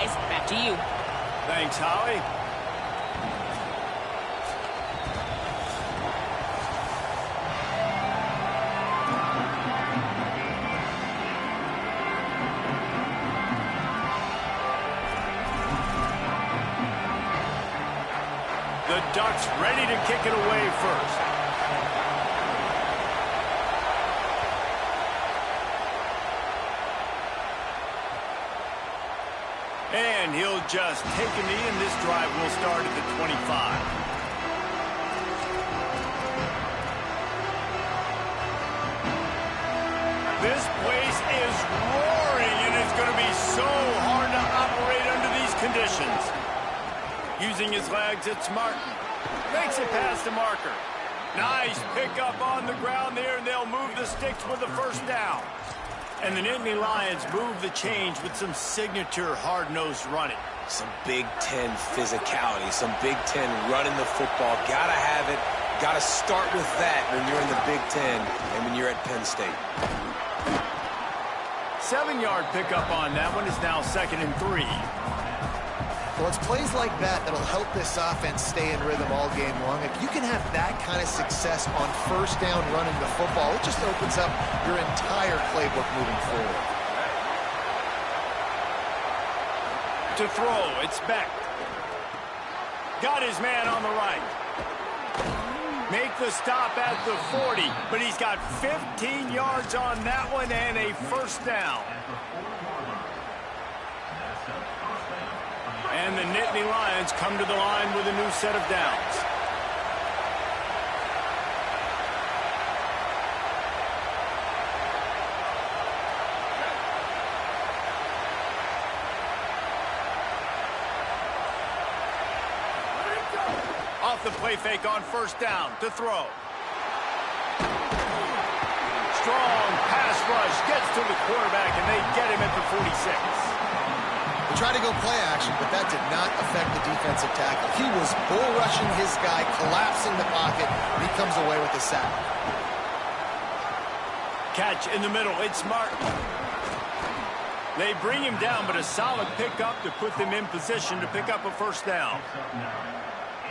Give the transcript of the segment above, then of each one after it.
guys. Back to you. Thanks, Holly. The Ducks ready to kick it away first. And he'll just take a knee, and this drive will start at the 25. This place is roaring, and it's going to be so hard to operate under these conditions. Using his legs, it's Martin. Makes it past the marker. Nice pickup on the ground there, and they'll move the sticks with the first down. And the Nittany Lions move the change with some signature hard-nosed running. Some Big Ten physicality, some Big Ten running the football. Gotta have it. Gotta start with that when you're in the Big Ten and when you're at Penn State. 7-yard pickup on that one is now 2nd and 3. Well, it's plays like that that'll help this offense stay in rhythm all game long. If you can have that kind of success on first down running the football, it just opens up your entire playbook moving forward. To throw, it's Beck. Got his man on the right. Make the stop at the 40, but he's got 15 yards on that one and a first down. And the Nittany Lions come to the line with a new set of downs. Off the play fake on first down to throw. Strong pass rush gets to the quarterback, and they get him at the 46. Try to go play action, but that did not affect the defensive tackle. He was bull rushing his guy, collapsing the pocket, and he comes away with a sack. Catch in the middle, it's Martin. They bring him down, but a solid pickup to put them in position to pick up a first down.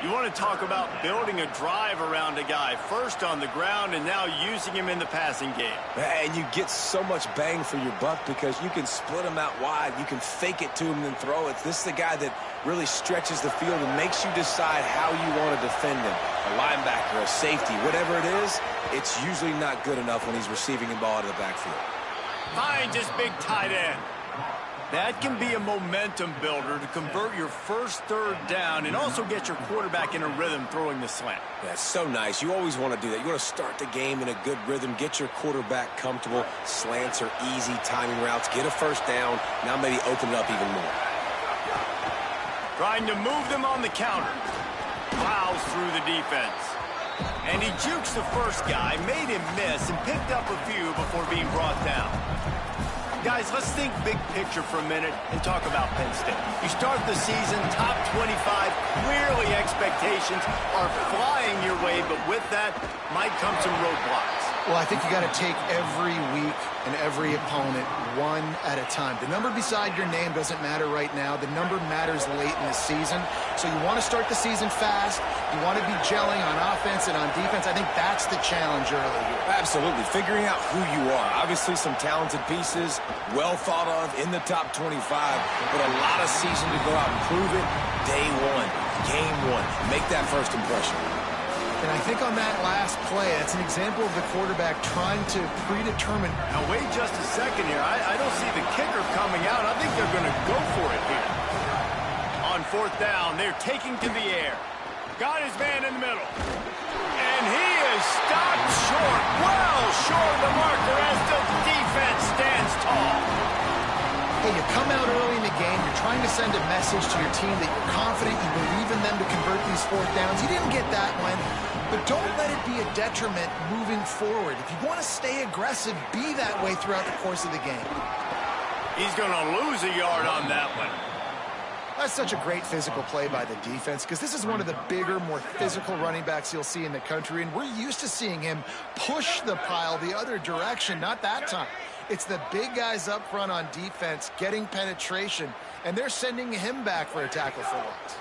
You want to talk about building a drive around a guy, first on the ground and now using him in the passing game. And you get so much bang for your buck because you can split him out wide. You can fake it to him and then throw it. This is the guy that really stretches the field and makes you decide how you want to defend him. A linebacker, a safety, whatever it is, it's usually not good enough when he's receiving the ball out of the backfield. Finds his big tight end. That can be a momentum builder to convert your first third down and also get your quarterback in a rhythm throwing the slant. That's so nice. You always want to do that. You want to start the game in a good rhythm, get your quarterback comfortable. Slants are easy timing routes. Get a first down. Now maybe open it up even more. Trying to move them on the counter. Plows through the defense. And he jukes the first guy, made him miss, and picked up a few before being brought down. Guys, let's think big picture for a minute and talk about Penn State. You start the season top 25. Clearly expectations are flying your way, but with that might come some roadblocks. Well, I think you got to take every week and every opponent one at a time. The number beside your name doesn't matter right now. The number matters late in the season. So you want to start the season fast. You want to be gelling on offense and on defense. I think that's the challenge early here. Absolutely. Figuring out who you are. Obviously some talented pieces, well thought of in the top 25, but a lot of season to go out and prove it. Day one, game one. Make that first impression. And I think on that last play, that's an example of the quarterback trying to predetermine. Now, wait just a second here. I don't see the kicker coming out. I think they're going to go for it here. On fourth down, they're taking to the air. Got his man in the middle. And he is stopped short, well short of the marker as the defense stands tall. Hey, you come out early in the game, you're trying to send a message to your team that you're confident, you believe in them to convert these fourth downs. You didn't get that one, but don't let it be a detriment moving forward. If you want to stay aggressive, be that way throughout the course of the game. He's going to lose a yard on that one. That's such a great physical play by the defense because this is one of the bigger, more physical running backs you'll see in the country, and we're used to seeing him push the pile the other direction, not that time. It's the big guys up front on defense getting penetration, and they're sending him back for a tackle for loss.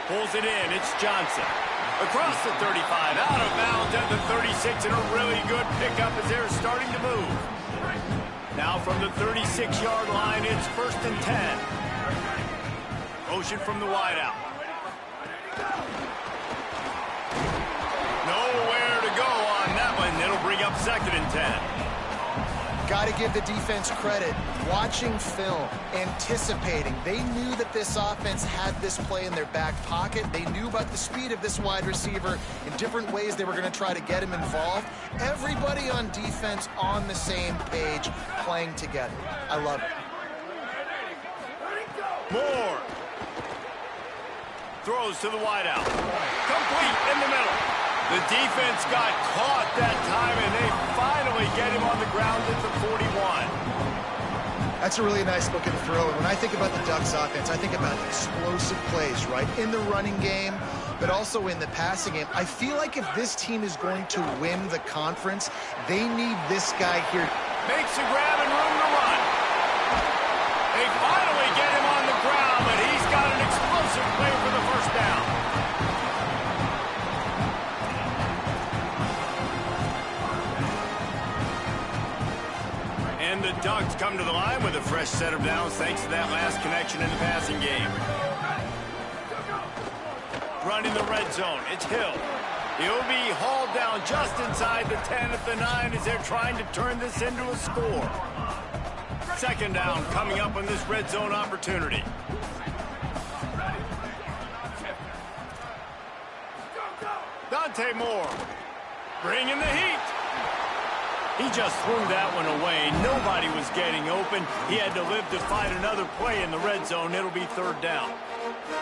Pulls it in. It's Johnson. Across the 35, out of bounds at the 36, and a really good pickup as they're starting to move. Now from the 36-yard line, it's 1st and 10. Motion from the wideout. Nowhere to go on that one. It'll bring up 2nd and 10. Got to give the defense credit. Watching film, anticipating. They knew that this offense had this play in their back pocket. They knew about the speed of this wide receiver in different ways they were going to try to get him involved. Everybody on defense on the same page, playing together. I love it. Moore. Throws to the wideout. Complete in the middle. The defense got caught that time, and they finally get him on the ground at the 41. That's a really nice looking throw. And when I think about the Ducks offense, I think about explosive plays, right? In the running game, but also in the passing game. I feel like if this team is going to win the conference, they need this guy here. Makes a grab and room to run. They finally get him on the ground, but he's got an explosive play for the 1st down. And the Ducks come to the line with a fresh set of downs thanks to that last connection in the passing game. Running the red zone, it's Hill. He'll be hauled down just inside the 10 at the 9 as they're trying to turn this into a score. 2nd down coming up on this red zone opportunity. Dante Moore bringing the heat. He just threw that one away. Nobody was getting open. He had to live to fight another play in the red zone. It'll be 3rd down.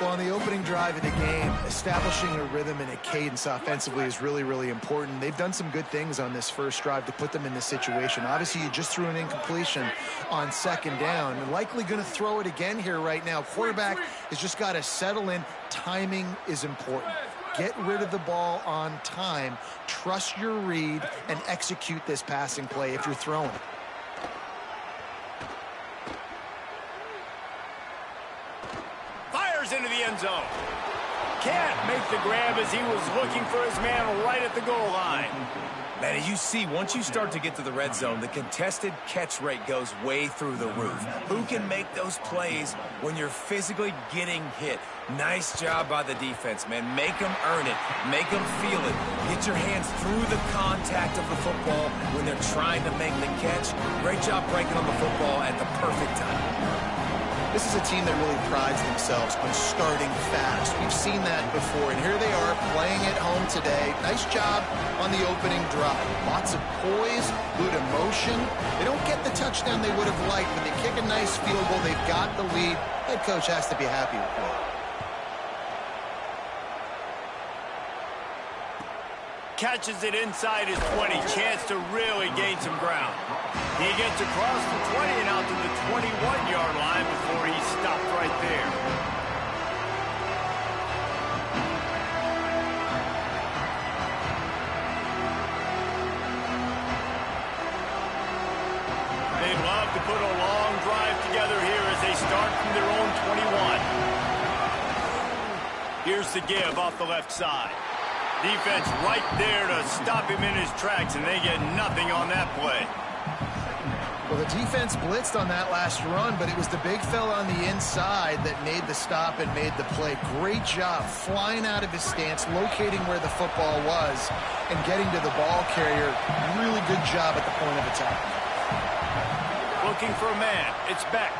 Well, on the opening drive of the game, establishing a rhythm and a cadence offensively is really, really important. They've done some good things on this first drive to put them in this situation. Obviously, you just threw an incompletion on 2nd down. You're likely going to throw it again here right now. Quarterback has just got to settle in. Timing is important. Get rid of the ball on time. Trust your read and execute this passing play if you're throwing it. Fires into the end zone. Can't make the grab as he was looking for his man right at the goal line. Man, you see, once you start to get to the red zone, the contested catch rate goes way through the roof. Who can make those plays when you're physically getting hit? Nice job by the defense, man. Make them earn it. Make them feel it. Get your hands through the contact of the football when they're trying to make the catch. Great job breaking on the football at the perfect time. This is a team that really prides themselves on starting fast. We've seen that before, and here they are playing at home today. Nice job on the opening drive. Lots of poise, good emotion. They don't get the touchdown they would have liked, but they kick a nice field goal. They've got the lead. Head coach has to be happy with that. Catches it inside his 20. Chance to really gain some ground. He gets across the 20 and out to the 21-yard line before he stopped right there. They love to put a long drive together here as they start from their own 21. Here's the give off the left side. Defense right there to stop him in his tracks, and they get nothing on that play. Well, the defense blitzed on that last run, but it was the big fella on the inside that made the stop and made the play. Great job flying out of his stance, locating where the football was, and getting to the ball carrier. Really good job at the point of attack. Looking for a man. It's Beck.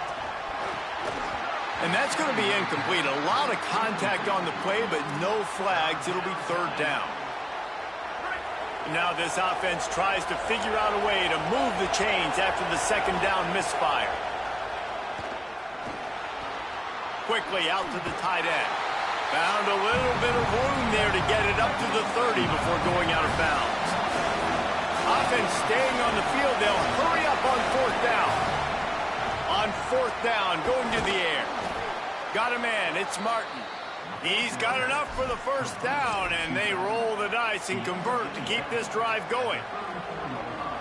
And that's going to be incomplete. A lot of contact on the play, but no flags. It'll be 3rd down. Now this offense tries to figure out a way to move the chains after the 2nd down misfire. Quickly out to the tight end. Found a little bit of room there to get it up to the 30 before going out of bounds. Offense staying on the field. They'll hurry up on 4th down. On 4th down, going to the air. Got a man, it's Martin. He's got enough for the 1st down, and they roll the dice and convert to keep this drive going.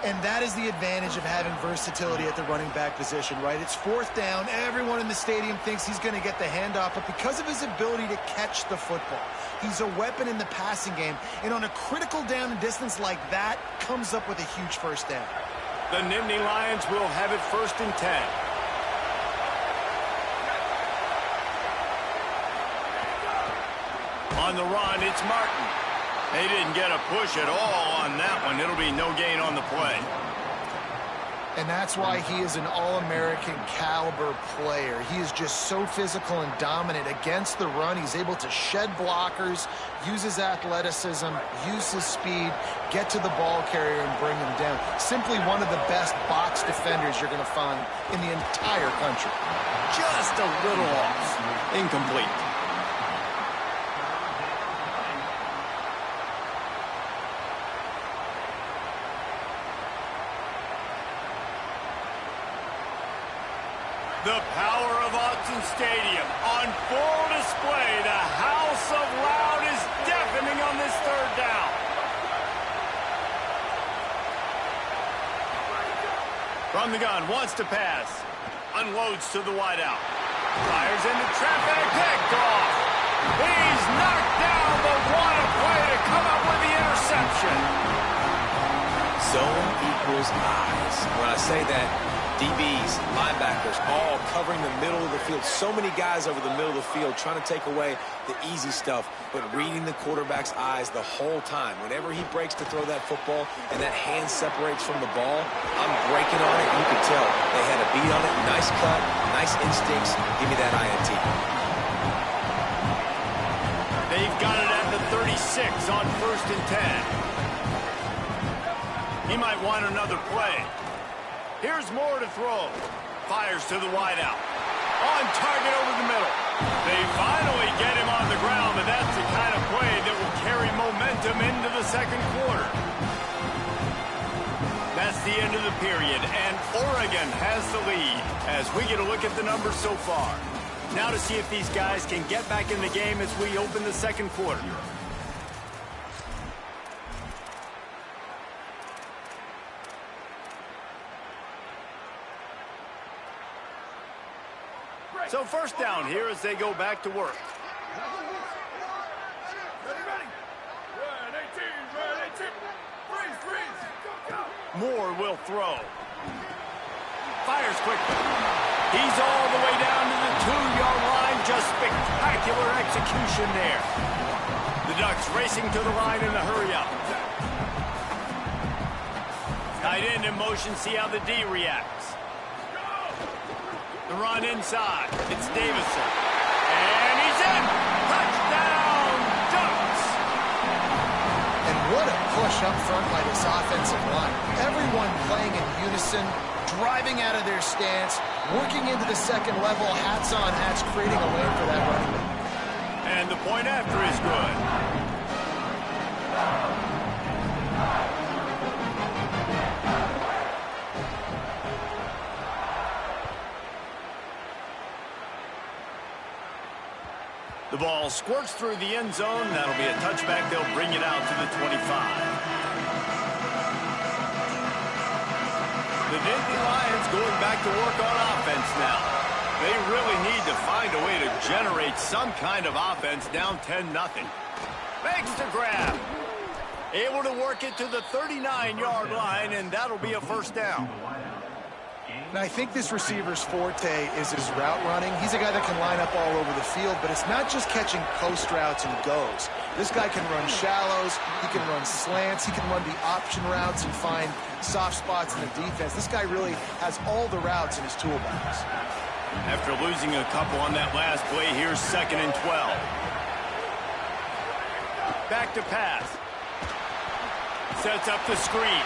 And that is the advantage of having versatility at the running back position, right? It's fourth down. Everyone in the stadium thinks he's going to get the handoff, but because of his ability to catch the football, he's a weapon in the passing game. And on a critical down and distance like that, comes up with a huge first down. The Nittany Lions will have it 1st and 10. On the run, it's Martin. They didn't get a push at all on that one. It'll be no gain on the play. And that's why he is an All-American caliber player. He is just so physical and dominant against the run. He's able to shed blockers, use his athleticism, use his speed, get to the ball carrier and bring him down. Simply one of the best box defenders you're going to find in the entire country. Just a little off. Incomplete. The power of Autzen Stadium on full display. The house of loud is deafening on this 3rd down. From the gun, wants to pass. Unloads to the wideout. Fires into traffic, picked off. He's knocked down, but what a play to come up with the interception. Zone equals eyes. When I say that, DBs, linebackers, all covering the middle of the field. So many guys over the middle of the field trying to take away the easy stuff, but reading the quarterback's eyes the whole time. Whenever he breaks to throw that football and that hand separates from the ball, I'm breaking on it. You can tell they had a beat on it. Nice cut, nice instincts. Give me that INT. They've got it at the 36 on 1st and 10. He might want another play. Here's Moore to throw. Fires to the wideout. On target over the middle. They finally get him on the ground, and that's the kind of play that will carry momentum into the 2nd quarter. That's the end of the period, and Oregon has the lead as we get a look at the numbers so far. Now to see if these guys can get back in the game as we open the 2nd quarter. So 1st down here as they go back to work. Moore will throw. Fires quickly. He's all the way down to the 2-yard line. Just spectacular execution there. The Ducks racing to the line in a hurry-up. Tight end in motion. See how the D reacts. The run inside. It's Davison. And he's in. Touchdown, Ducks. And what a push up front by this offensive line. Everyone playing in unison, driving out of their stance, working into the 2nd level, hats on hats, creating a lane for that running back. And the point after is good. The ball squirts through the end zone. That'll be a touchback. They'll bring it out to the 25. The Nittany Lions going back to work on offense now. They really need to find a way to generate some kind of offense down 10-0. Makes the grab. Able to work it to the 39-yard line, and that'll be a 1st down. And I think this receiver's forte is his route running. He's a guy that can line up all over the field, but it's not just catching post routes and goes. This guy can run shallows, he can run slants, he can run the option routes and find soft spots in the defense. This guy really has all the routes in his toolbox. After losing a couple on that last play, here's 2nd and 12. Back to pass. Sets up the screen.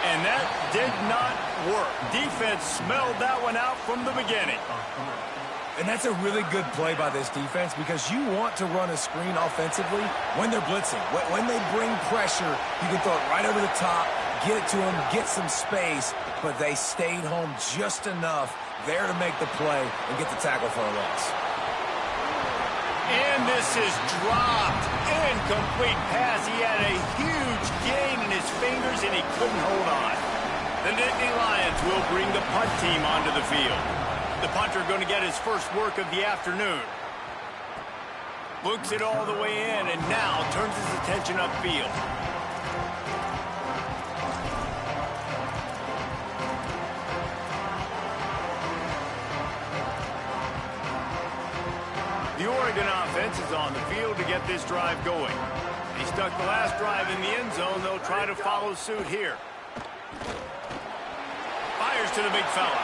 And that did not work. Defense smelled that one out from the beginning. And that's a really good play by this defense because you want to run a screen offensively when they're blitzing. When they bring pressure, you can throw it right over the top, get it to them, get some space, but they stayed home just enough there to make the play and get the tackle for a loss. And this is dropped. Incomplete pass. He had a huge gain in his fingers, and he couldn't hold on. The Nittany Lions will bring the punt team onto the field. The punter going to get his first work of the afternoon. Looks it all the way in and now turns his attention upfield. The Oregon offense is on the field to get this drive going. They stuck the last drive in the end zone. They'll try to follow suit here. Fires to the big fella.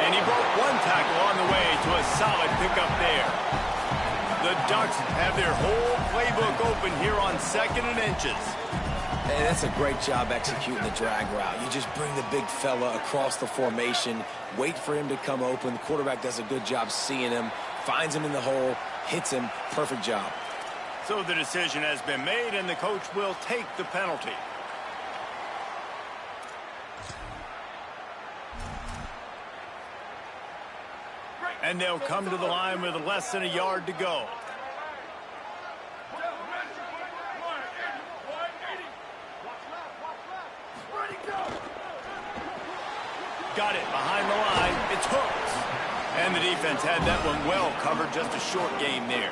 And he broke one tackle on the way to a solid pickup there. The Ducks have their whole playbook open here on 2nd and inches. And that's a great job executing the drag route. You just bring the big fella across the formation, wait for him to come open. The quarterback does a good job seeing him, finds him in the hole, hits him. Perfect job. So the decision has been made, and the coach will take the penalty. And they'll come to the line with less than a yard to go. Got it behind the line. It's hooked. And the defense had that one well covered. Just a short game there.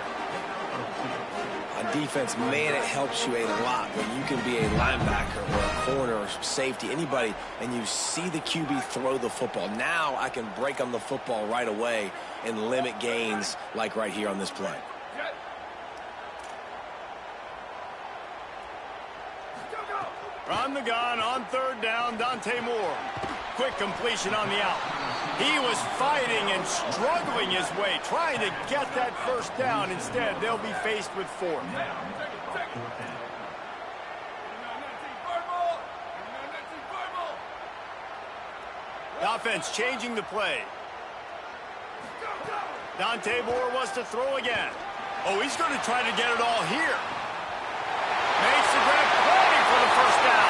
On defense, man, it helps you a lot when you can be a linebacker or a corner or safety, anybody, and you see the QB throw the football. Now I can break on the football right away and limit gains like right here on this play. From the gun on 3rd down, Dante Moore. Quick completion on the out. He was fighting and struggling his way, trying to get that first down. Instead, they'll be faced with 4th. The offense changing the play. Dante Moore wants to throw again. Oh, he's going to try to get it all here. Makes the grab, planning for the first down.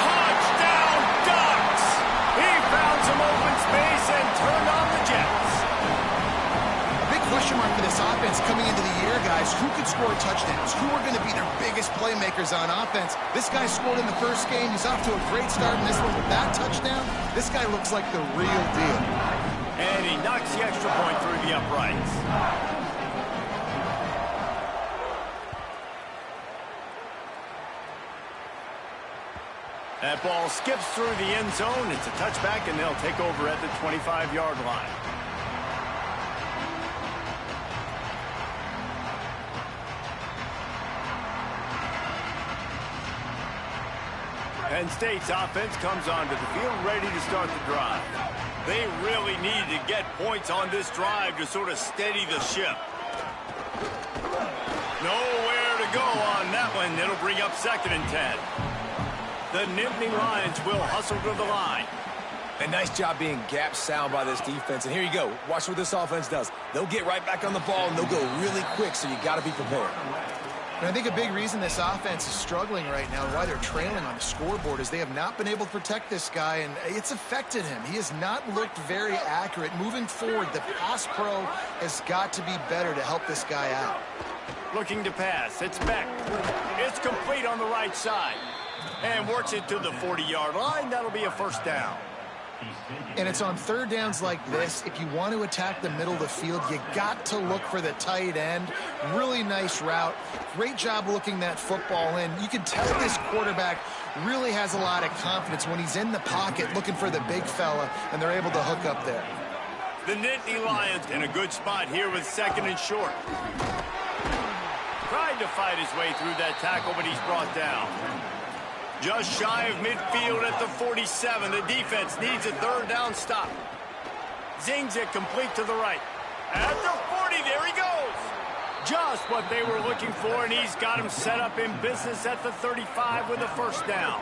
Touchdown, Ducks! He found some open space and turned on the Jets. A big question mark for this offense coming into the year, guys. Who could score touchdowns? Who are going to be their biggest playmakers on offense? This guy scored in the first game. He's off to a great start in this one with that touchdown. This guy looks like the real deal. And he knocks the extra point through the uprights. That ball skips through the end zone. It's a touchback, and they'll take over at the 25-yard line. Penn State's offense comes onto the field ready to start the drive. They really need to get points on this drive to sort of steady the ship. Nowhere to go on that one. It'll bring up 2nd and 10. The Nittany Lions will hustle to the line. A nice job being gap sound by this defense. And here you go. Watch what this offense does. They'll get right back on the ball, and they'll go really quick, so you got to be prepared. And I think a big reason this offense is struggling right now and why they're trailing on the scoreboard is they have not been able to protect this guy, and it's affected him. He has not looked very accurate. Moving forward, the pass pro has got to be better to help this guy out. Looking to pass. It's Beck. It's complete on the right side. And works it to the 40-yard line. That'll be a first down. And it's on 3rd downs like this. If you want to attack the middle of the field, you got to look for the tight end. Really nice route. Great job looking that football in. You can tell this quarterback really has a lot of confidence when he's in the pocket looking for the big fella, and they're able to hook up there. The Nittany Lions in a good spot here with 2nd and short. Tried to fight his way through that tackle, but he's brought down. Just shy of midfield at the 47. The defense needs a 3rd down stop. Zings it complete to the right. At the 40, there he goes. Just what they were looking for, and he's got him set up in business at the 35 with a first down.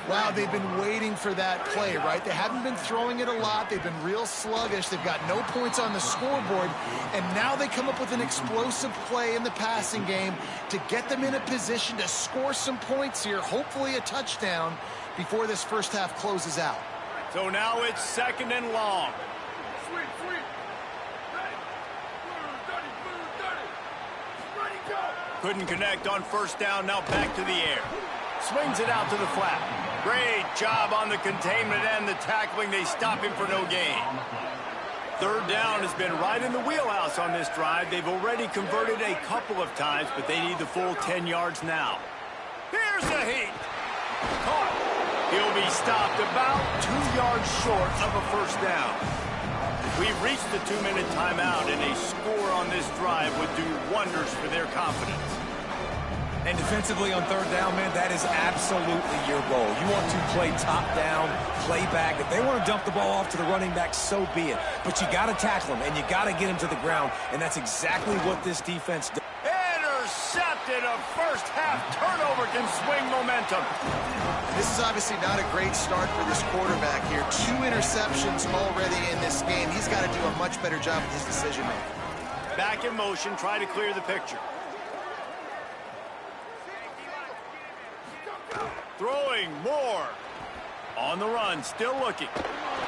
Wow, they've been waiting for that play, right? They haven't been throwing it a lot. They've been real sluggish. They've got no points on the scoreboard, and now they come up with an explosive play in the passing game to get them in a position to score some points here, hopefully a touchdown, before this first half closes out. So now it's 2nd and long. Couldn't connect on first down, now back to the air. Swings it out to the flat. Great job on the containment and the tackling. They stop him for no gain. Third down has been right in the wheelhouse on this drive. They've already converted a couple of times, but they need the full 10 yards now. Here's a heat. Caught. He'll be stopped about 2 yards short of a first down. We've reached the 2-minute timeout, and a score on this drive would do wonders for their confidence. And defensively on third down, man, that is absolutely your goal. You want to play top down, play back. If they want to dump the ball off to the running back, so be it. But you got to tackle them, and you got to get them to the ground, and that's exactly what this defense does. Intercepted. A first-half turnover can swing momentum. This is obviously not a great start for this quarterback here. 2 interceptions already in this game. He's got to do a much better job with his decision-making. Back in motion, try to clear the picture. Throwing more. On the run, still looking.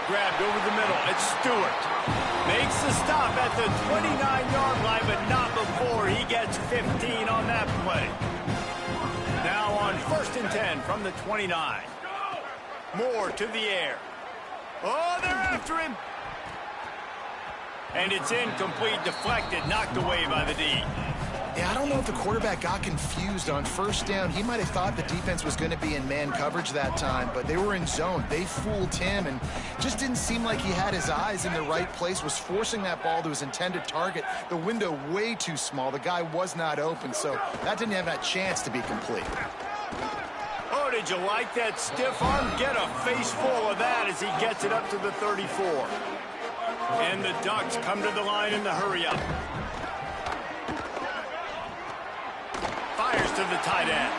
Grabbed over the middle. It's Stewart. Makes the stop at the 29-yard line, but not before he gets 15 on that play. Now on 1st and 10 from the 29. Moore to the air. Oh, they're after him. And it's incomplete, deflected, knocked away by the D. Yeah, I don't know if the quarterback got confused on first down. He might have thought the defense was going to be in man coverage that time, but they were in zone. They fooled him and just didn't seem like he had his eyes in the right place, was forcing that ball to his intended target. The window way too small. The guy was not open, so that didn't have a chance to be complete. Oh, did you like that stiff arm? Get a face full of that as he gets it up to the 34. And the Ducks come to the line in the hurry-up. Fires to the tight end.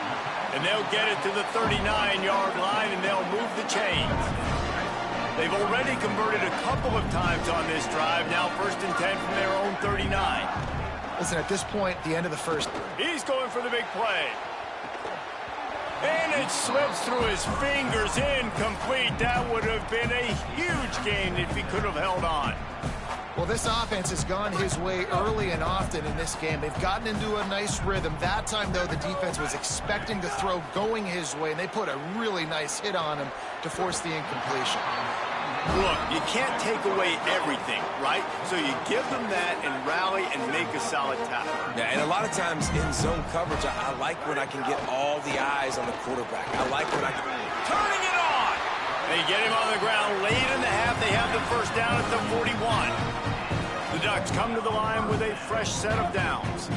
And they'll get it to the 39-yard line, and they'll move the chains. They've already converted a couple of times on this drive. Now 1st and 10 from their own 39. Listen, at this point, the end of the first. He's going for the big play. And it slips through his fingers, incomplete. That would have been a huge gain if he could have held on. Well, this offense has gone his way early and often in this game. They've gotten into a nice rhythm. That time, though, the defense was expecting to throw going his way, and they put a really nice hit on him to force the incompletion. Look, you can't take away everything, right? So you give them that and rally and make a solid tackle. Yeah, and a lot of times in zone coverage, I like when I can get all the eyes on the quarterback. I like when I can... Turning it on! They get him on the ground late in the half. They have the first down at the 41. The Ducks come to the line with a fresh set of downs.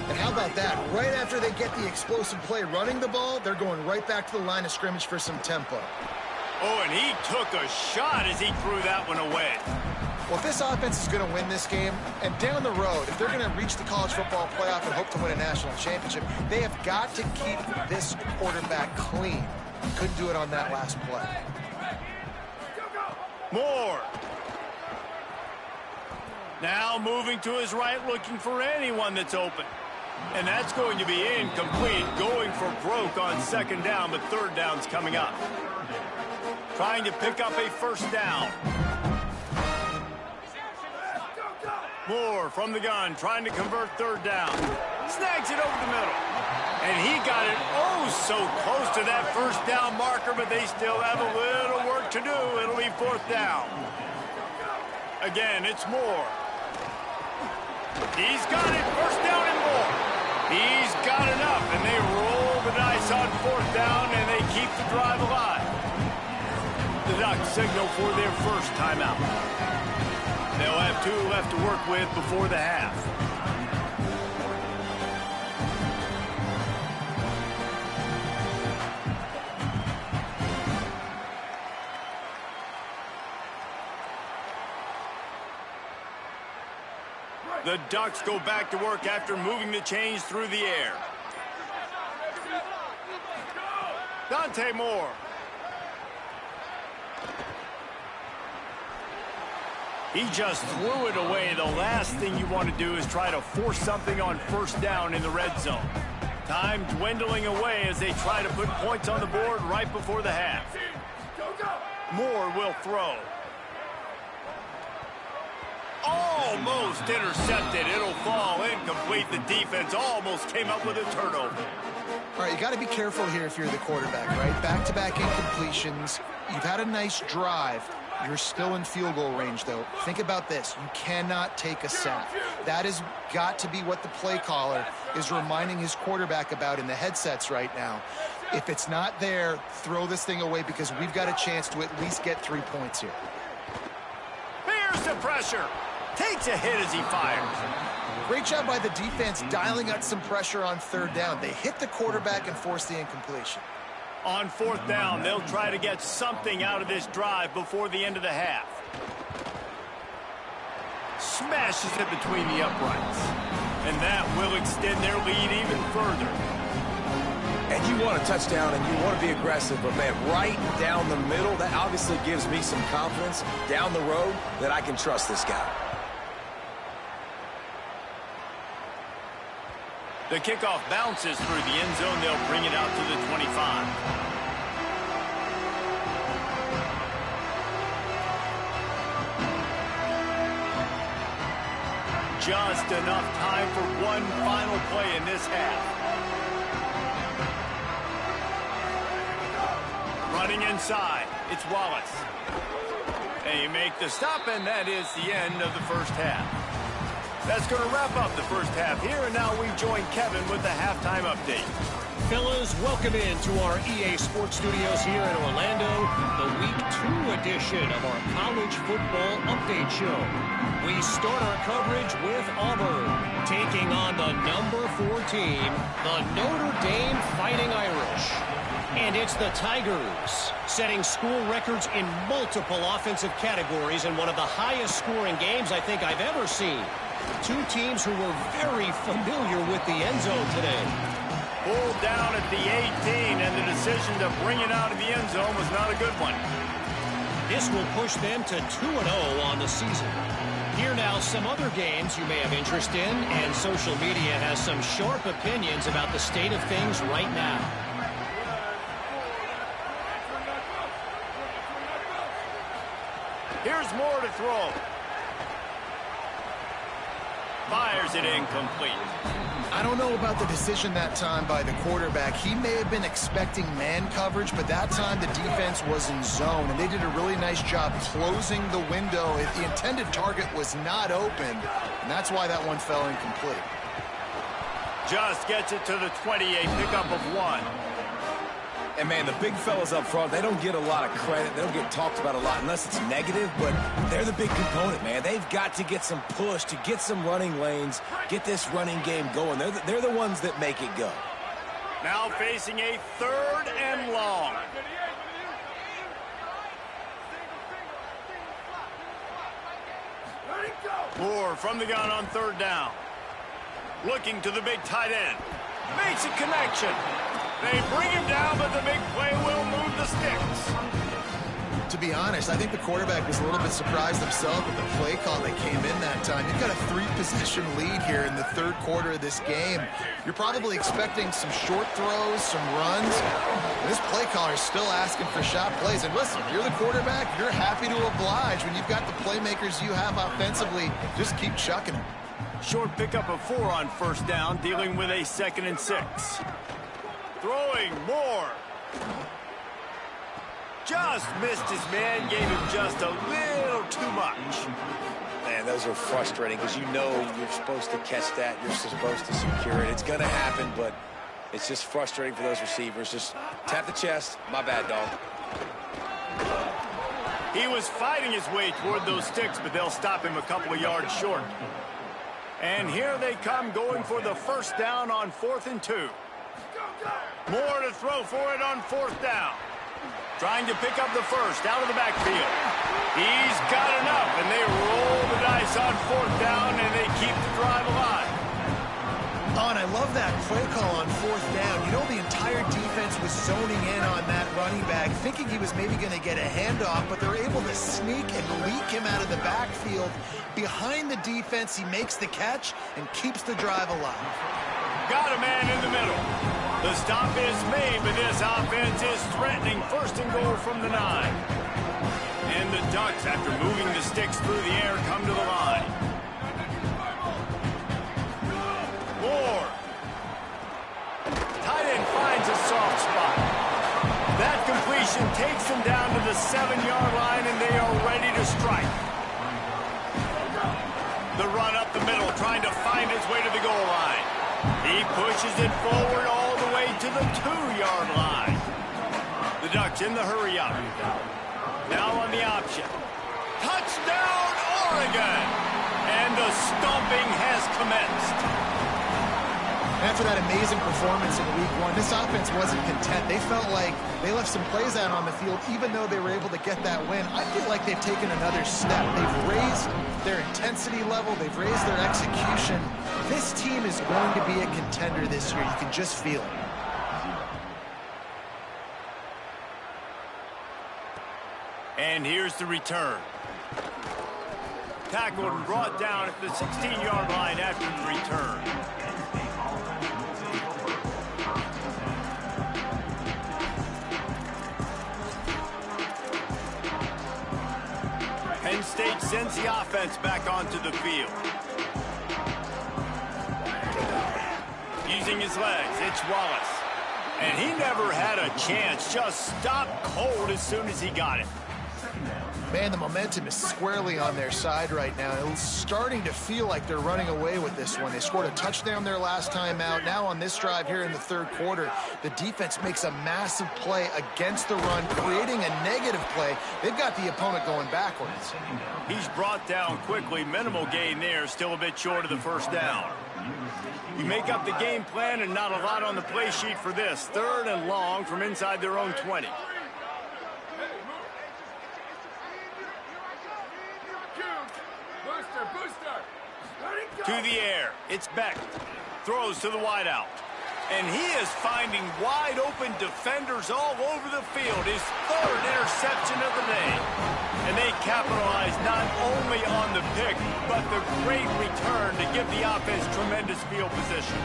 And how about that? Right after they get the explosive play running the ball, they're going right back to the line of scrimmage for some tempo. Oh, and he took a shot as he threw that one away. Well, if this offense is going to win this game, and down the road, if they're going to reach the college football playoff and hope to win a national championship, they have got to keep this quarterback clean. Couldn't do it on that last play. Moore. Now moving to his right, looking for anyone that's open. And that's going to be incomplete, going for broke on 2nd down, but 3rd down's coming up. Trying to pick up a first down. Moore from the gun, trying to convert 3rd down. Snags it over the middle. And he got it oh so close to that first down marker, but they still have a little work to do. It'll be 4th down. Again, it's Moore. He's got it, 1st down and more. He's got enough, and they roll the dice on 4th down, and they keep the drive alive. The Ducks signal for their first timeout. They'll have 2 left to work with before the half. The Ducks go back to work after moving the chains through the air. Dante Moore. He just threw it away. The last thing you want to do is try to force something on 1st down in the red zone. Time dwindling away as they try to put points on the board right before the half. Moore will throw. Almost intercepted. It'll fall incomplete. The defense almost came up with a turnover. All right, you got to be careful here if you're the quarterback, right? Back-to-back incompletions. You've had a nice drive. You're still in field goal range, though. Think about this. You cannot take a sack. That has got to be what the play caller is reminding his quarterback about in the headsets right now. If it's not there, throw this thing away because we've got a chance to at least get 3 points here. Here's the pressure. Takes a hit as he fires. Great job by the defense dialing up some pressure on third down. They hit the quarterback and forced the incompletion. On fourth down, they'll try to get something out of this drive before the end of the half. Smashes it between the uprights. And that will extend their lead even further. And you want a touchdown and you want to be aggressive, but man, right down the middle, that obviously gives me some confidence down the road that I can trust this guy. The kickoff bounces through the end zone. They'll bring it out to the 25. Just enough time for one final play in this half. Running inside, it's Wallace. They make the stop, and that is the end of the first half. That's going to wrap up the first half here, and now we join Kevin with the halftime update. Fellas, welcome into our EA Sports Studios here in Orlando, the Week 2 edition of our College Football Update Show. We start our coverage with Auburn, taking on the number 4 team, the Notre Dame Fighting Irish. And it's the Tigers, setting school records in multiple offensive categories in one of the highest scoring games I think I've ever seen. Two teams who were very familiar with the end zone today. Pulled down at the 18, and the decision to bring it out of the end zone was not a good one. This will push them to 2-0 on the season. Here now some other games you may have interest in, and social media has some sharp opinions about the state of things right now. Here's more to throw. Fires it incomplete. I don't know about the decision that time by the quarterback. He may have been expecting man coverage, but that time the defense was in zone, and they did a really nice job closing the window. If the intended target was not open, and that's why that one fell incomplete. Just gets it to the 28, pickup of 1. And, man, the big fellas up front, they don't get a lot of credit. They don't get talked about a lot unless it's negative, but they're the big component, man. They've got to get some push, to get some running lanes, get this running game going. They're the ones that make it go. Now facing a 3rd and long. Moore from the gun on 3rd down. Looking to the big tight end. Makes a connection. They bring him down, but the big play will move the sticks. To be honest, I think the quarterback was a little bit surprised himself with the play call that came in that time. You've got a 3-possession lead here in the 3rd quarter of this game. You're probably expecting some short throws, some runs. And this play caller is still asking for shot plays. And listen, if you're the quarterback, you're happy to oblige. When you've got the playmakers you have offensively, just keep chucking them. Short pickup of 4 on 1st down, dealing with a 2nd and 6. Throwing more. Just missed his man, gave him just a little too much. Man, those are frustrating because you know you're supposed to catch that. You're supposed to secure it. It's going to happen, but it's just frustrating for those receivers. Just tap the chest. My bad, dog. He was fighting his way toward those sticks, but they'll stop him a couple of yards short. And here they come, going for the 1st down on 4th and 2. More to throw for it on 4th down. Trying to pick up the 1st out of the backfield. He's got enough, and they roll the dice on 4th down, and they keep the drive alive. Oh, and I love that play call on 4th down. You know, the entire defense was zoning in on that running back, thinking he was maybe going to get a handoff, but they're able to sneak and leak him out of the backfield. Behind the defense, he makes the catch and keeps the drive alive. Got a man in the middle. The stop is made, but this offense is threatening 1st and goal from the 9. And the Ducks, after moving the sticks through the air, come to the line. Moore. Tight end 5 The run up the middle, trying to find his way to the goal line. He pushes it forward all the way to the 2-yard line. The Ducks in the hurry up. Now on the option. Touchdown, Oregon! And the stomping has commenced. After that amazing performance in Week 1, this offense wasn't content. They felt like they left some plays out on the field, even though they were able to get that win. I feel like they've taken another step. They've raised their intensity level. They've raised their execution. This team is going to be a contender this year. You can just feel it. And here's the return. Tackled and brought down at the 16-yard line after the return. Penn State sends the offense back onto the field. Using his legs, it's Wallace. And he never had a chance, just stopped cold as soon as he got it. Man, the momentum is squarely on their side right now. It's starting to feel like they're running away with this one. They scored a touchdown their last time out. Now on this drive here in the third quarter, the defense makes a massive play against the run, creating a negative play. They've got the opponent going backwards. He's brought down quickly. Minimal gain there, still a bit short of the first down. You make up the game plan and not a lot on the play sheet for this. 3rd and long from inside their own 20. To the air, it's Beck. Throws to the wideout. And he is finding wide-open defenders all over the field. His 3rd interception of the day. And they capitalize not only on the pick, but the great return to give the offense tremendous field position.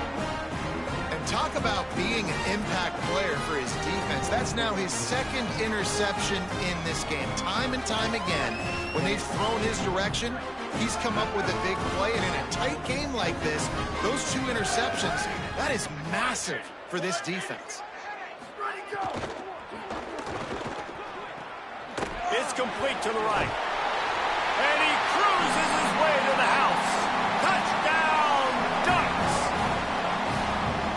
And talk about being an impact player for his defense. That's now his 2nd interception in this game. Time and time again, when they've thrown his direction, he's come up with a big play. And in a tight game like this, those 2 interceptions, that is massive for this defense. It's complete to the right. And he cruises his way to the house. Touchdown, Ducks!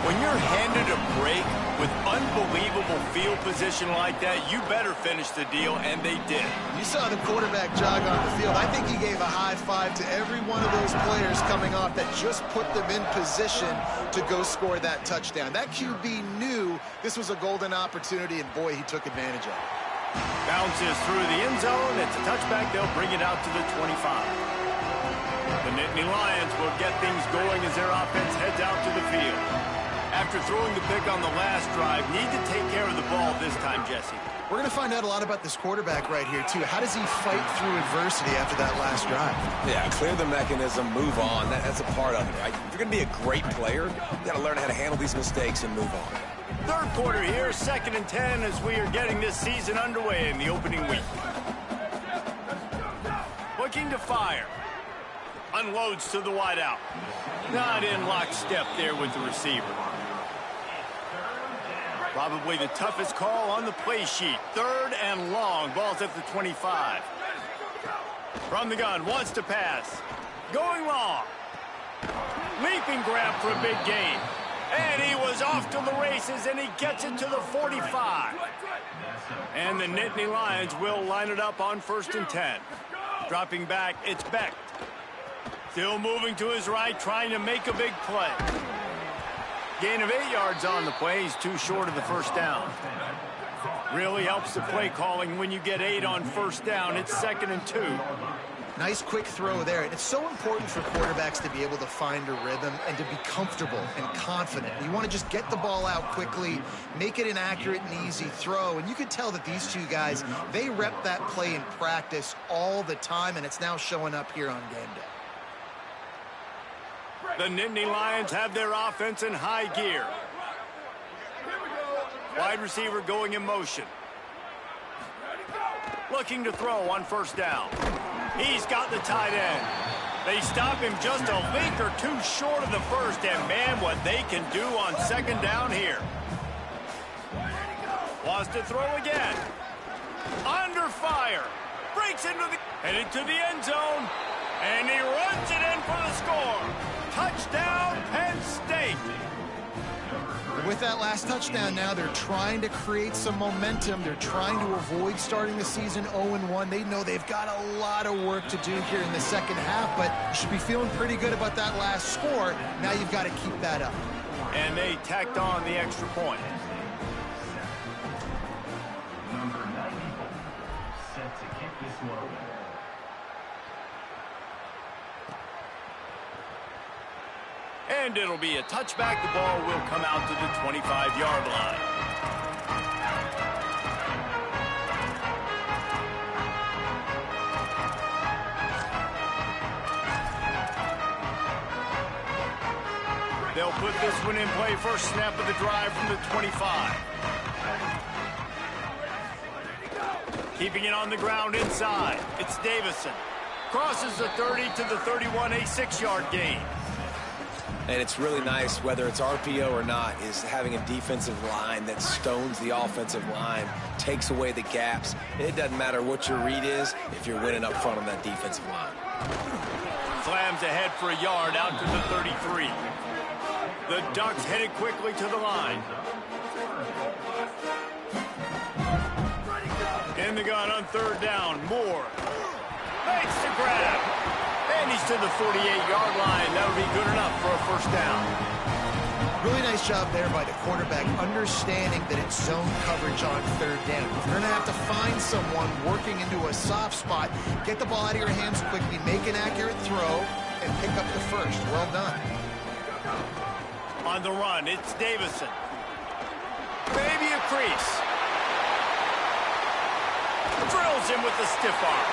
When you're handed a break with unbelievable field position like that, you better finish the deal, and they did. You saw the quarterback jog on the field. I think he gave a high five to every one of those players coming off that just put them in position to go score that touchdown. That QB knew this was a golden opportunity, and boy, he took advantage of it. Bounces through the end zone. It's a touchback. They'll bring it out to the 25. The Nittany Lions will get things going as their offense heads out to the field. After throwing the pick on the last drive, need to take care of the ball this time, Jesse. We're going to find out a lot about this quarterback right here, too. How does he fight through adversity after that last drive? Yeah, clear the mechanism, move on. That's a part of it, right? If you're going to be a great player, you got to learn how to handle these mistakes and move on. 3rd quarter here, 2nd and 10 as we are getting this season underway in the opening week. Looking to fire. Unloads to the wideout. Not in lockstep there with the receiver. Probably the toughest call on the play sheet. 3rd and long. Ball's at the 25. From the gun, wants to pass. Going long. Leaping grab for a big gain. And he was off to the races, and he gets it to the 45. And the Nittany Lions will line it up on 1st and 10. Dropping back, it's Beck. Still moving to his right, trying to make a big play. Gain of 8 yards on the play. He's too short of the first down. Really helps the play calling when you get 8 on 1st down. It's 2nd and 2. Nice quick throw there. And it's so important for quarterbacks to be able to find a rhythm and to be comfortable and confident. You want to just get the ball out quickly, make it an accurate and easy throw. And you can tell that these 2 guys, they rep that play in practice all the time, and it's now showing up here on game day. The Nittany Lions have their offense in high gear. Wide receiver going in motion. Looking to throw on 1st down. He's got the tight end. They stop him just a link or 2 short of the first, and man, what they can do on 2nd down here. Wants to throw again. Under fire. Breaks into the... Headed to the end zone. And he runs it in for the score. Touchdown, Penn State. With that last touchdown now, they're trying to create some momentum. They're trying to avoid starting the season 0-1. They know they've got a lot of work to do here in the second half, but you should be feeling pretty good about that last score. Now you've got to keep that up. And they tacked on the extra point. Number 94, set to kick this one. And it'll be a touchback. The ball will come out to the 25-yard line. They'll put this one in play. First snap of the drive from the 25. Keeping it on the ground inside. It's Davison. Crosses the 30 to the 31, a 6-yard gain. And it's really nice, whether it's RPO or not, is having a defensive line that stones the offensive line, takes away the gaps. It doesn't matter what your read is if you're winning up front on that defensive line. Slams ahead for a yard out to the 33. The Ducks headed quickly to the line. In the gun on third down. Moore makes the grab. And he's to the 48-yard line. That'll be good enough for a first down. Really nice job there by the quarterback, understanding that it's zone coverage on third down. You're going to have to find someone working into a soft spot, get the ball out of your hands quickly, make an accurate throw, and pick up the first. Well done. On the run, it's Davison. Maybe a crease. Drills him with the stiff arm.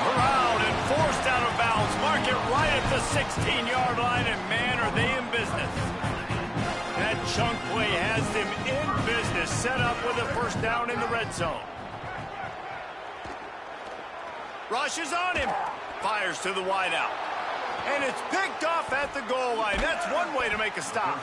Around and forced out of bounds. Mark it right at the 16-yard line, and man, are they in business. That chunk play has them in business, set up with a first down in the red zone. Rushes on him. Fires to the wideout. And it's picked off at the goal line. That's one way to make a stop.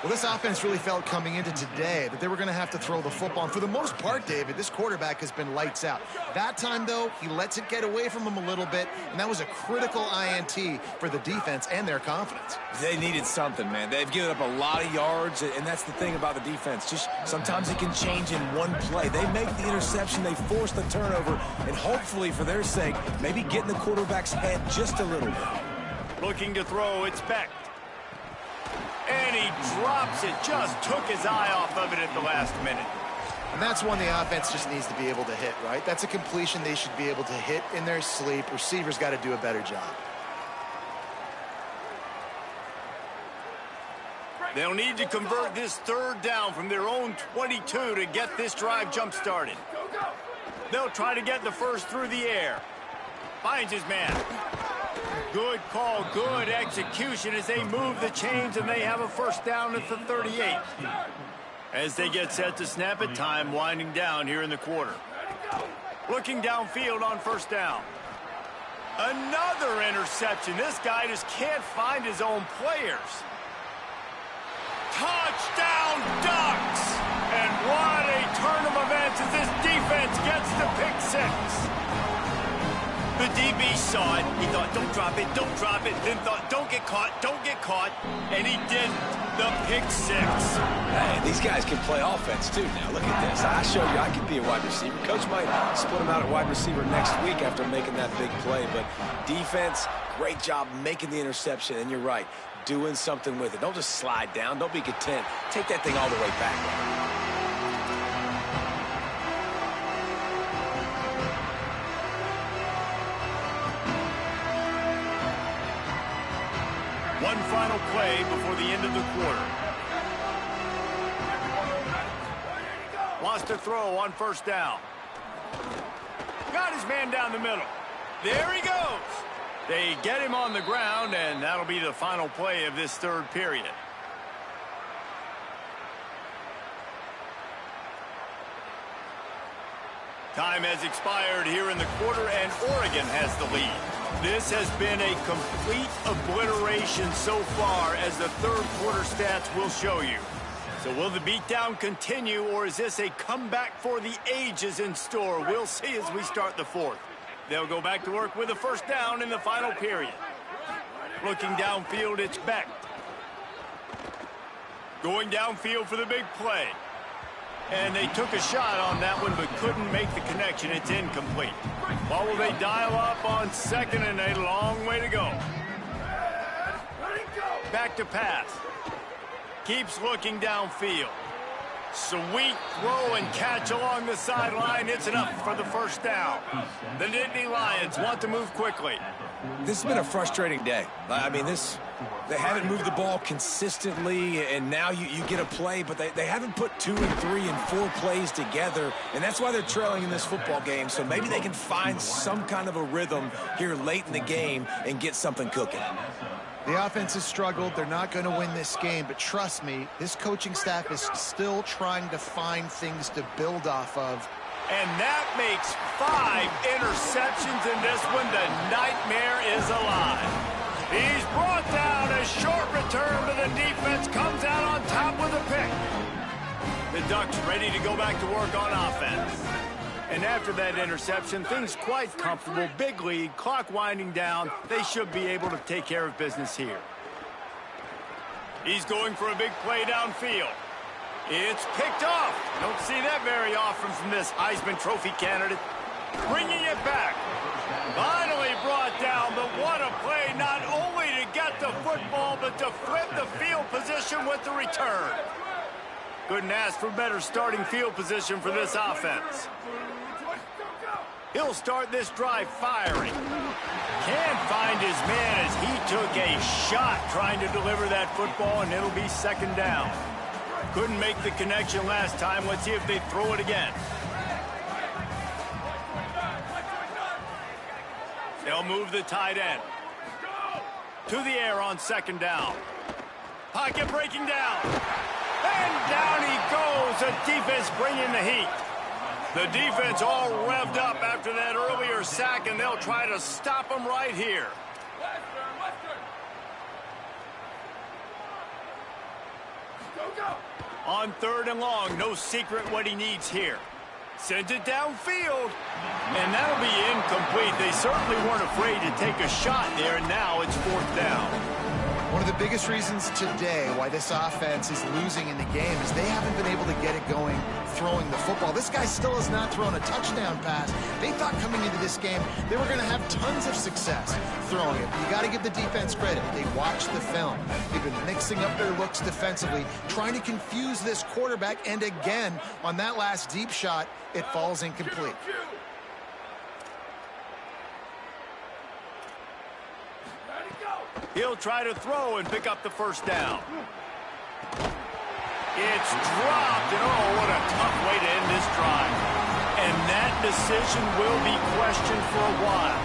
Well, this offense really felt coming into today that they were going to have to throw the football. And for the most part, David, this quarterback has been lights out. That time, though, he lets it get away from him a little bit, and that was a critical INT for the defense and their confidence. They needed something, man. They've given up a lot of yards, and that's the thing about the defense. Just sometimes it can change in one play. They make the interception, they force the turnover, and hopefully, for their sake, maybe get in the quarterback's head just a little bit. Looking to throw, it's Beck. And he drops it, just took his eye off of it at the last minute. And that's one the offense just needs to be able to hit, right? That's a completion they should be able to hit in their sleep. Receivers got to do a better job. They'll need to convert this third down from their own 22 to get this drive jump-started. They'll try to get the first through the air. Finds his man. Good call, good execution as they move the chains, and they have a first down at the 38. As they get set to snap it, time winding down here in the quarter. Looking downfield on first down. Another interception. This guy just can't find his own players. Touchdown, Ducks! And what a turn of events as this defense gets the pick six. The DB saw it. He thought, don't drop it, then thought, don't get caught, and he didn't. The pick six. Hey, these guys can play offense, too, now. Look at this. I showed you I could be a wide receiver. Coach might split him out at wide receiver next week after making that big play, but defense, great job making the interception, and you're right, doing something with it. Don't just slide down. Don't be content. Take that thing all the way back. One final play before the end of the quarter. Wants to throw on first down. Got his man down the middle. There he goes. They get him on the ground, and that'll be the final play of this third period. Time has expired here in the quarter, and Oregon has the lead. This has been a complete obliteration so far, as the third quarter stats will show you. So will the beatdown continue, or is this a comeback for the ages in store? We'll see as we start the fourth. They'll go back to work with a first down in the final period. Looking downfield, it's Beck. Going downfield for the big play. And they took a shot on that one, but couldn't make the connection. It's incomplete. What will they dial up on second, and a long way to go. Back to pass. Keeps looking downfield. Sweet throw and catch along the sideline. It's enough for the first down. The Nittany Lions want to move quickly. This has been a frustrating day. I mean, they haven't moved the ball consistently, and now you get a play, but they haven't put 2 and 3 and 4 plays together, and that's why they're trailing in this football game. So maybe they can find some kind of a rhythm here late in the game and get something cooking. The offense has struggled. They're not going to win this game, but trust me, this coaching staff is still trying to find things to build off of. And that makes 5 interceptions in this one. The nightmare is alive. He's brought down. A short return to the defense comes out on top with a pick. The Ducks ready to go back to work on offense. And after that interception, things quite comfortable. Big lead, clock winding down. They should be able to take care of business here. He's going for a big play downfield. It's picked off. Don't see that very often from this Heisman Trophy candidate. Bringing it back. Finally brought down, but what a play, not only to get the football, but to flip the field position with the return. Couldn't ask for better starting field position for this offense. He'll start this drive firing. Can't find his man as he took a shot trying to deliver that football, and it'll be second down. Couldn't make the connection last time. Let's see if they throw it again. They'll move the tight end. To the air on second down. Pocket breaking down. And down he goes. The defense bringing the heat. The defense all revved up after that earlier sack, and they'll try to stop him right here. On third and long, no secret what he needs here. Sends it downfield, and that'll be incomplete. They certainly weren't afraid to take a shot there, and now it's fourth down. One of the biggest reasons today why this offense is losing in the game is they haven't been able to get it going throwing the football. This guy still has not thrown a touchdown pass. They thought coming into this game they were going to have tons of success throwing it. You got to give the defense credit. They watched the film. They've been mixing up their looks defensively, trying to confuse this quarterback, and again, on that last deep shot, it falls incomplete. He'll try to throw and pick up the first down. It's dropped, and oh, what a tough way to end this drive. And that decision will be questioned for a while.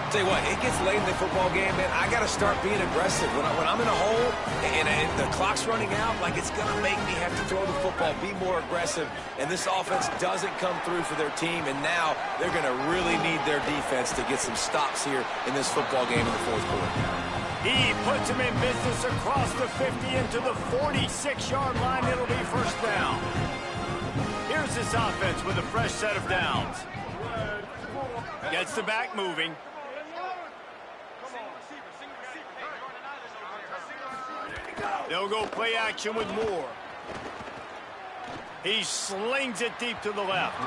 Tell you what, it gets late in the football game, man. I got to start being aggressive. When I'm in a hole and the clock's running out, like it's going to make me have to throw the football, be more aggressive. And this offense doesn't come through for their team, and now they're going to really need their defense to get some stops here in this football game in the fourth quarter. He puts him in business across the 50 into the 46-yard line. It'll be first down. Here's this offense with a fresh set of downs. Gets the back moving. They'll go play action with Moore. He slings it deep to the left.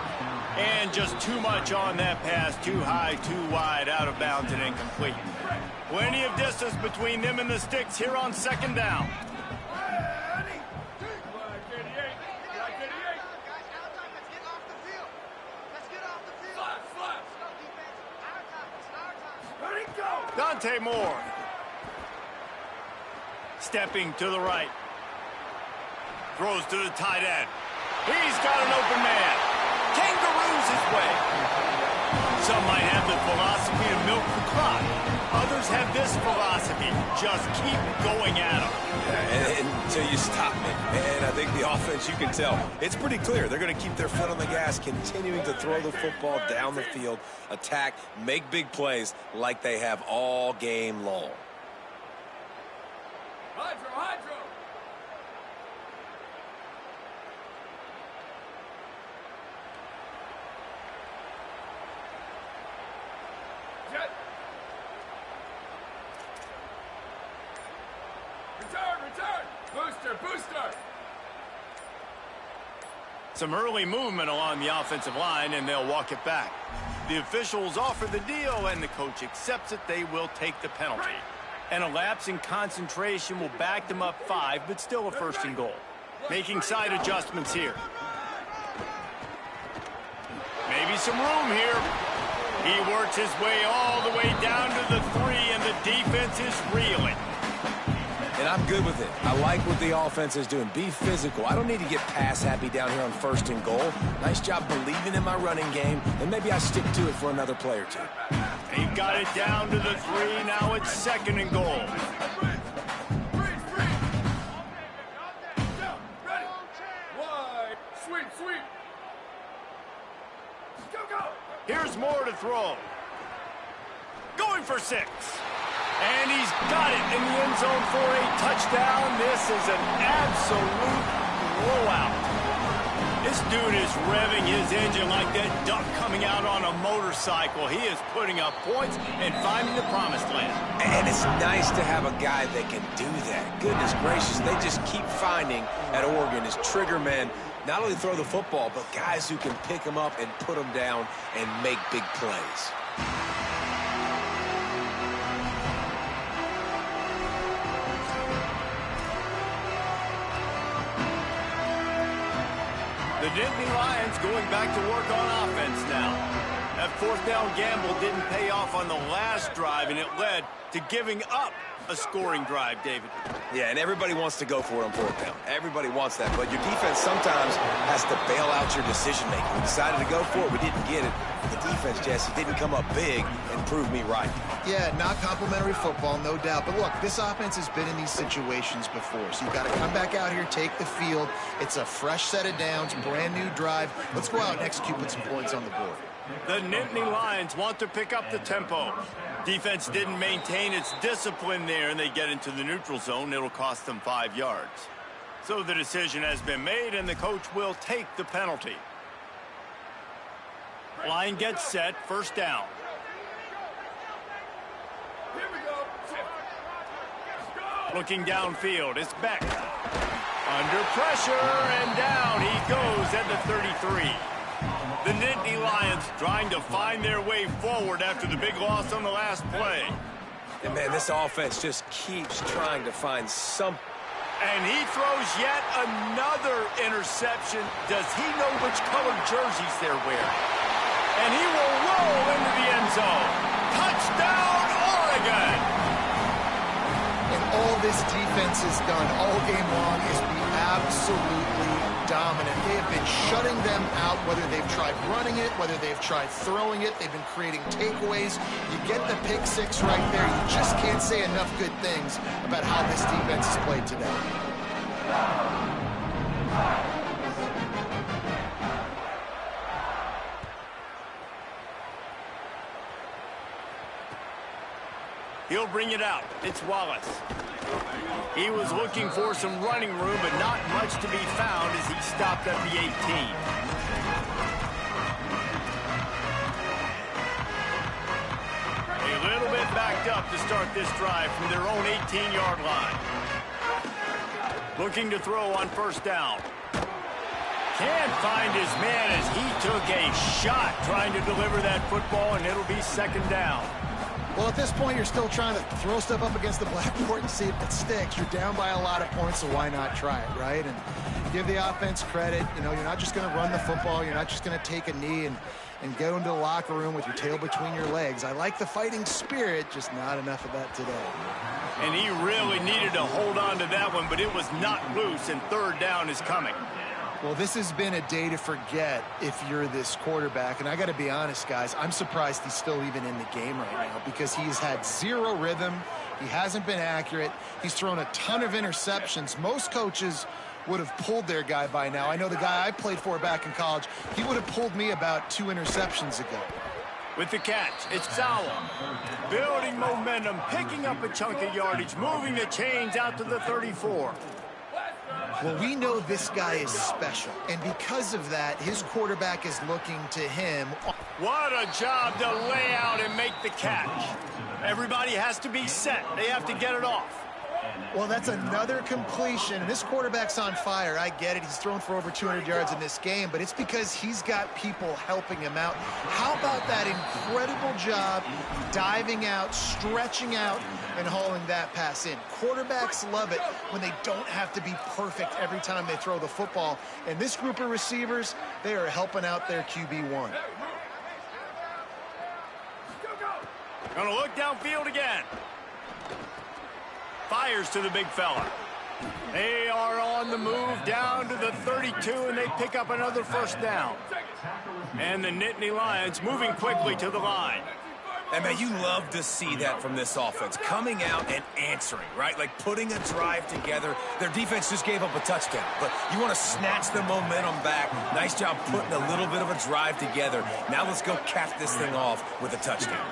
And just too much on that pass. Too high, too wide, out of bounds and incomplete. Plenty of distance between them and the sticks here on second down. Dante Moore. Stepping to the right. Throws to the tight end. He's got an open man. Kangaroos his way. Some might have the philosophy to milk the clock. Others have this philosophy. Just keep going at them. Yeah, until you stop me. And I think the offense, you can tell, it's pretty clear. They're going to keep their foot on the gas, continuing to throw the football down the field, attack, make big plays like they have all game long. Hydro! Booster! Some early movement along the offensive line, and they'll walk it back. The officials offer the deal, and the coach accepts it. They will take the penalty. And a lapse in concentration will back them up 5, but still a first and goal. Making side adjustments here. Maybe some room here. He works his way all the way down to the 3, and the defense is reeling. And I'm good with it. I like what the offense is doing. Be physical. I don't need to get pass happy down here on first and goal. Nice job believing in my running game, and maybe I stick to it for another play or two. They've got it down to the 3. Now it's second and goal. Sweep! Go! Here's more to throw. Going for 6. And he's got it in the end zone for a touchdown. This is an absolute blowout. This dude is revving his engine like that duck coming out on a motorcycle. He is putting up points and finding the promised land. And it's nice to have a guy that can do that. Goodness gracious, they just keep finding at Oregon is trigger men. Not only throw the football, but guys who can pick them up and put them down and make big plays. The Nittany Lions going back to work on offense now. That fourth down gamble didn't pay off on the last drive, and it led to giving up a scoring drive, David. Yeah, and everybody wants to go for it on fourth down. Everybody wants that, but your defense sometimes has to bail out your decision-making. We decided to go for it. We didn't get it. The defense, Jesse, didn't come up big and prove me right. Yeah, not complimentary football, no doubt. But look, this offense has been in these situations before. So you've got to come back out here, take the field. It's a fresh set of downs, brand new drive. Let's go out and execute, put some points on the board. The Nittany Lions want to pick up the tempo. Defense didn't maintain its discipline there, and they get into the neutral zone. It'll cost them 5 yards. So the decision has been made, and the coach will take the penalty. Line gets set, first down. Here we go. Looking downfield, it's Beck. Under pressure, and down he goes at the 33. The Nittany Lions trying to find their way forward after the big loss on the last play. And, man, this offense just keeps trying to find some. And he throws yet another interception. Does he know which colored jerseys they're wearing? And he will roll into the end zone. Touchdown, Oregon! And all this defense has done all game long is be absolutely dominant. They have been shutting them out, whether they've tried running it, whether they've tried throwing it. They've been creating takeaways. You get the pick 6 right there. You just can't say enough good things about how this defense has played today. He'll bring it out. It's Wallace. He was looking for some running room, but not much to be found as he stopped at the 18. A little bit backed up to start this drive from their own 18-yard line. Looking to throw on first down. Can't find his man as he took a shot trying to deliver that football, and it'll be second down. Well, at this point, you're still trying to throw stuff up against the blackboard and see if it sticks. You're down by a lot of points, so why not try it, right? And give the offense credit. You know, you're not just going to run the football. You're not just going to take a knee and go into the locker room with your tail between your legs. I like the fighting spirit, just not enough of that today. And he really needed to hold on to that one, but it was not loose, and third down is coming. Well, this has been a day to forget if you're this quarterback. And I got to be honest, guys, I'm surprised he's still even in the game right now because he's had zero rhythm. He hasn't been accurate. He's thrown a ton of interceptions. Most coaches would have pulled their guy by now. I know the guy I played for back in college, he would have pulled me about 2 interceptions ago. With the catch, it's Sowell. Building momentum, picking up a chunk of yardage, moving the chains out to the 34. Well, we know this guy is special, and because of that, his quarterback is looking to him. What a job to lay out and make the catch. Everybody has to be set. They have to get it off. Well, that's another completion. And this quarterback's on fire. I get it. He's thrown for over 200 yards in this game, but it's because he's got people helping him out. How about that incredible job diving out, stretching out, and hauling that pass in? Quarterbacks love it when they don't have to be perfect every time they throw the football. And this group of receivers, they are helping out their QB1. Gonna look downfield again. Fires to the big fella. They are on the move down to the 32, and they pick up another first down. And the Nittany Lions moving quickly to the line. And, man, you love to see that from this offense. Coming out and answering, right? Like putting a drive together. Their defense just gave up a touchdown. But you want to snatch the momentum back. Nice job putting a little bit of a drive together. Now let's go cap this thing off with a touchdown.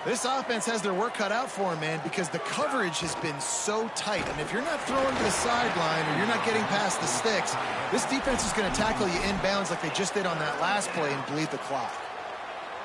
This offense has their work cut out for them, man, because the coverage has been so tight. And if you're not throwing to the sideline or you're not getting past the sticks, this defense is going to tackle you inbounds like they just did on that last play and bleed the clock.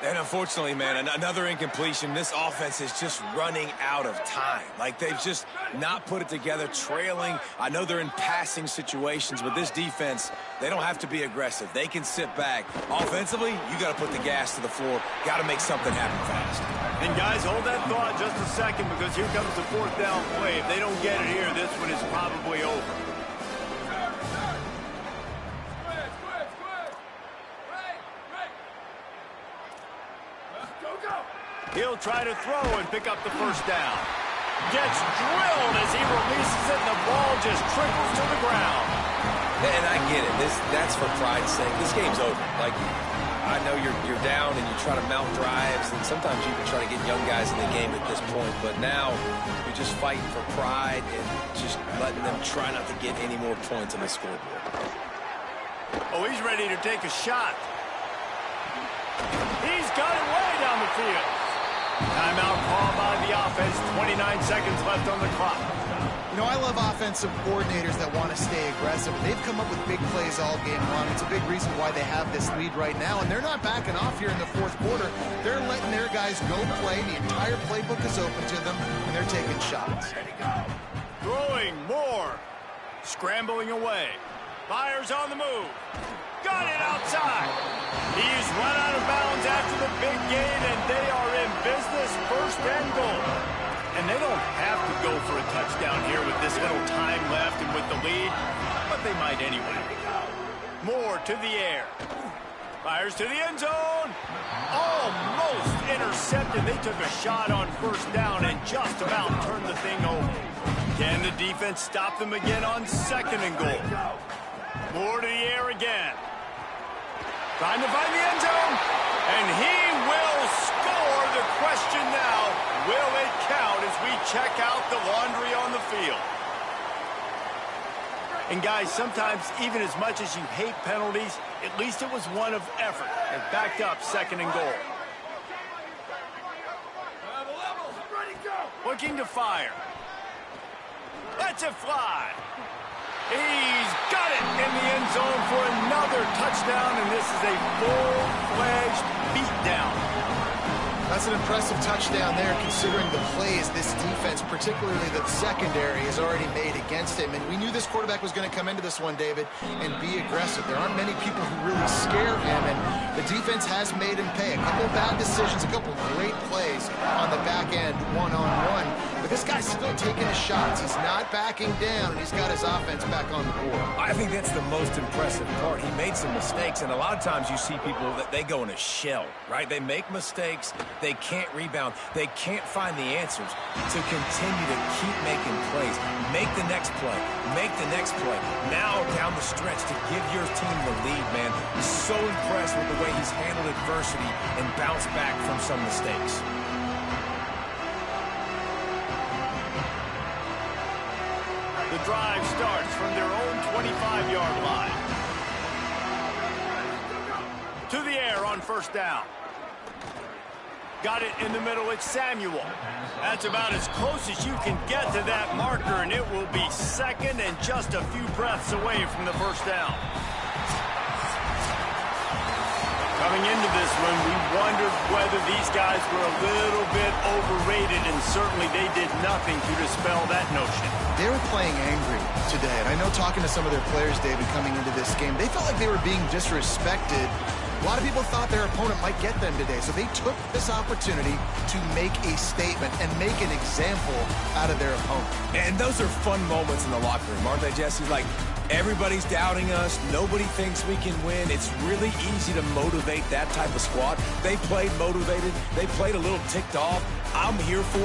And unfortunately, man, another incompletion. This offense is just running out of time. Like, they've just not put it together, trailing. I know they're in passing situations, but this defense, they don't have to be aggressive. They can sit back. Offensively, you got to put the gas to the floor. Got to make something happen fast. And, guys, hold that thought just a second, because here comes the fourth down play. If they don't get it here, this one is probably over. He'll try to throw and pick up the first down. Gets drilled as he releases it, and the ball just trickles to the ground. And I get it. That's for pride's sake. This game's over. Like, I know you're down and you try to mount drives, and sometimes you can try to get young guys in the game at this point. But now you're just fighting for pride and just letting them try not to get any more points on the scoreboard. Oh, he's ready to take a shot. He's got it way down the field. Timeout called by the offense. 29 seconds left on the clock. You know, I love offensive coordinators that want to stay aggressive. They've come up with big plays all game long. It's a big reason why they have this lead right now, and they're not backing off here in the fourth quarter. They're letting their guys go play. The entire playbook is open to them, and they're taking shots. Throwing more. Scrambling away. Fires on the move. Got it outside. He's run out of bounds after the big gain, and they are in business, first and goal. And they don't have to go for a touchdown here with this little time left and with the lead, but they might anyway. Moore to the air. Fires to the end zone. Almost intercepted. They took a shot on first down and just about turned the thing over. Can the defense stop them again on second and goal? Moore to the air again. Trying to find the end zone. And he will score. The question now, will it count as we check out the laundry on the field? And guys, sometimes even as much as you hate penalties, at least it was one of effort and backed up second and goal. Looking to fire. Lets it fly. He's got it in the end zone for another touchdown, and this is a full-fledged beatdown. That's an impressive touchdown there, considering the plays this defense, particularly the secondary, has already made against him. And we knew this quarterback was going to come into this one, David, and be aggressive. There aren't many people who really scare him, and the defense has made him pay. A couple bad decisions, a couple great plays on the back end, one-on-one. But this guy's still taking his shots. He's not backing down, and he's got his offense back on the board. I think that's the most impressive part. He made some mistakes, and a lot of times you see people that they go in a shell, right? They make mistakes. They can't rebound. They can't find the answers to continue to keep making plays. Make the next play. Make the next play. Now down the stretch to give your team the lead, man. I'm so impressed with the way he's handled adversity and bounced back from some mistakes. The drive starts from their own 25-yard line. To the air on first down. Got it in the middle. It's Samuel. That's about as close as you can get to that marker, and it will be second and just a few breaths away from the first down. Coming into this one, we wondered whether these guys were a little bit overrated, and certainly they did nothing to dispel that notion. They were playing angry today, and I know talking to some of their players, David, coming into this game, they felt like they were being disrespected. A lot of people thought their opponent might get them today, so they took this opportunity to make a statement and make an example out of their opponent. And those are fun moments in the locker room, aren't they, Jesse? Like, everybody's doubting us. Nobody thinks we can win. It's really easy to motivate that type of squad. They played motivated. They played a little ticked off. I'm here for it.